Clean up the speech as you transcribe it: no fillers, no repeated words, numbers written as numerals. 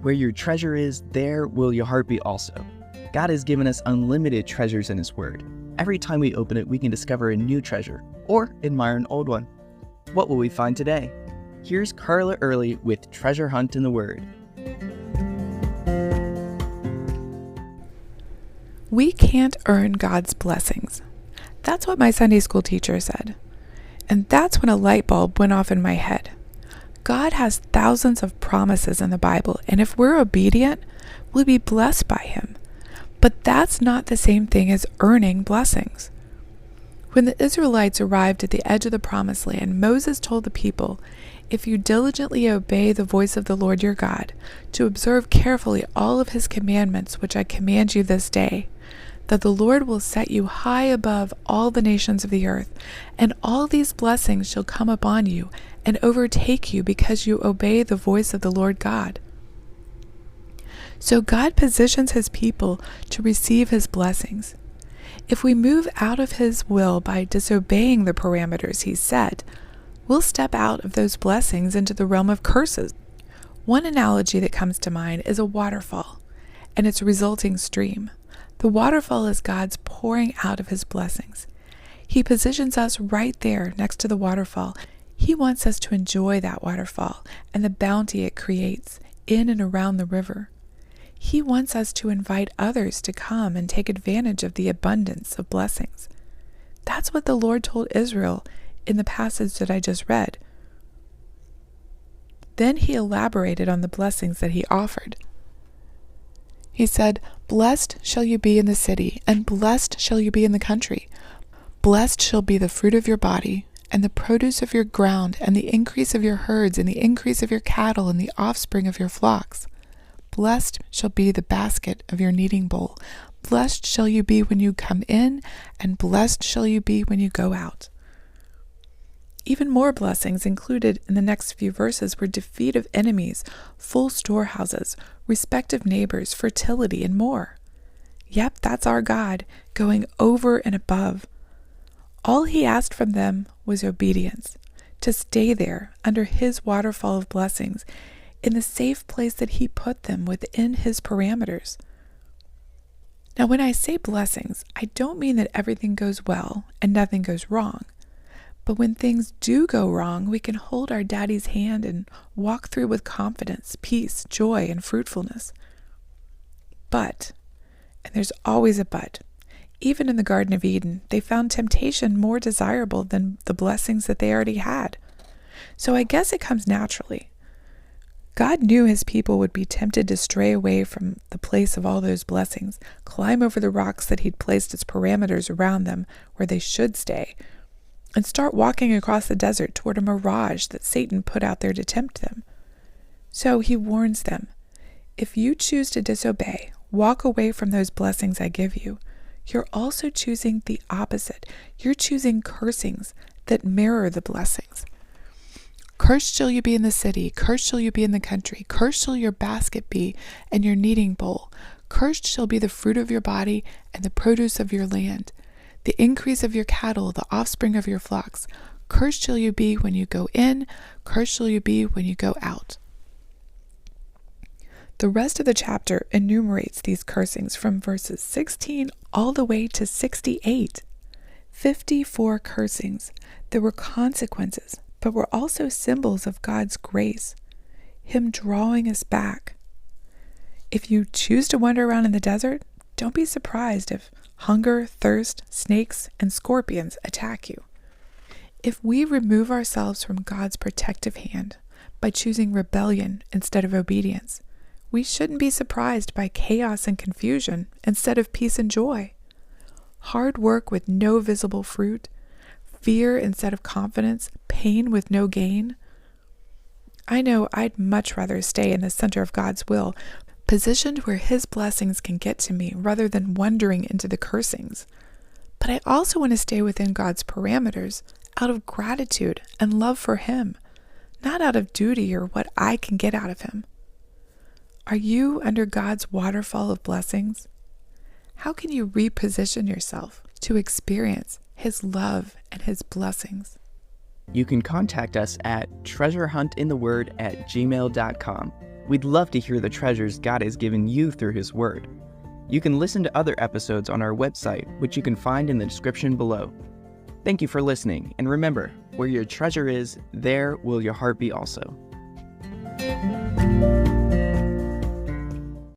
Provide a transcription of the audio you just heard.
Where your treasure is, there will your heart be also. God has given us unlimited treasures in His Word. Every time we open it, we can discover a new treasure or admire an old one. What will we find today? Here's Carla Early with Treasure Hunt in the Word. We can't earn God's blessings. That's what my Sunday school teacher said. And that's when a light bulb went off in my head. God has thousands of promises in the Bible, and if we're obedient, we'll be blessed by Him. But that's not the same thing as earning blessings. When the Israelites arrived at the edge of the Promised Land, Moses told the people, "If you diligently obey the voice of the Lord your God, to observe carefully all of His commandments which I command you this day, that the Lord will set you high above all the nations of the earth, and all these blessings shall come upon you and overtake you because you obey the voice of the Lord God." So God positions His people to receive His blessings. If we move out of His will by disobeying the parameters He set, we'll step out of those blessings into the realm of curses. One analogy that comes to mind is a waterfall and its resulting stream. The waterfall is God's pouring out of His blessings. He positions us right there next to the waterfall. He wants us to enjoy that waterfall and the bounty it creates in and around the river. He wants us to invite others to come and take advantage of the abundance of blessings. That's what the Lord told Israel in the passage that I just read. Then He elaborated on the blessings that He offered. He said, "Blessed shall you be in the city, and blessed shall you be in the country. Blessed shall be the fruit of your body, and the produce of your ground, and the increase of your herds, and the increase of your cattle, and the offspring of your flocks. Blessed shall be the basket of your kneading bowl. Blessed shall you be when you come in, and blessed shall you be when you go out." Even more blessings included in the next few verses were defeat of enemies, full storehouses, respect of neighbors, fertility, and more. Yep, that's our God, going over and above. All He asked from them was obedience, to stay there under His waterfall of blessings, in the safe place that He put them within His parameters. Now, when I say blessings, I don't mean that everything goes well and nothing goes wrong. But when things do go wrong, we can hold our Daddy's hand and walk through with confidence, peace, joy, and fruitfulness. But, and there's always a but, even in the Garden of Eden, they found temptation more desirable than the blessings that they already had. So I guess it comes naturally. God knew His people would be tempted to stray away from the place of all those blessings, climb over the rocks that He'd placed as parameters around them where they should stay, and start walking across the desert toward a mirage that Satan put out there to tempt them. So He warns them, if you choose to disobey, walk away from those blessings I give you, you're also choosing the opposite. You're choosing cursings that mirror the blessings. Cursed shall you be in the city, cursed shall you be in the country, cursed shall your basket be and your kneading bowl, cursed shall be the fruit of your body and the produce of your land, the increase of your cattle, the offspring of your flocks. Cursed shall you be when you go in, cursed shall you be when you go out. The rest of the chapter enumerates these cursings from verses 16 all the way to 68. 54 cursings. There were consequences, but were also symbols of God's grace, Him drawing us back. If you choose to wander around in the desert, don't be surprised if hunger, thirst, snakes, and scorpions attack you. If we remove ourselves from God's protective hand by choosing rebellion instead of obedience, we shouldn't be surprised by chaos and confusion instead of peace and joy. Hard work with no visible fruit, fear instead of confidence, pain with no gain. I know I'd much rather stay in the center of God's will, positioned where His blessings can get to me rather than wandering into the cursings. But I also want to stay within God's parameters out of gratitude and love for Him, not out of duty or what I can get out of Him. Are you under God's waterfall of blessings? How can you reposition yourself to experience His love and His blessings? You can contact us at treasurehuntintheword@gmail.com. We'd love to hear the treasures God has given you through His Word. You can listen to other episodes on our website, which you can find in the description below. Thank you for listening, and remember, where your treasure is, there will your heart be also.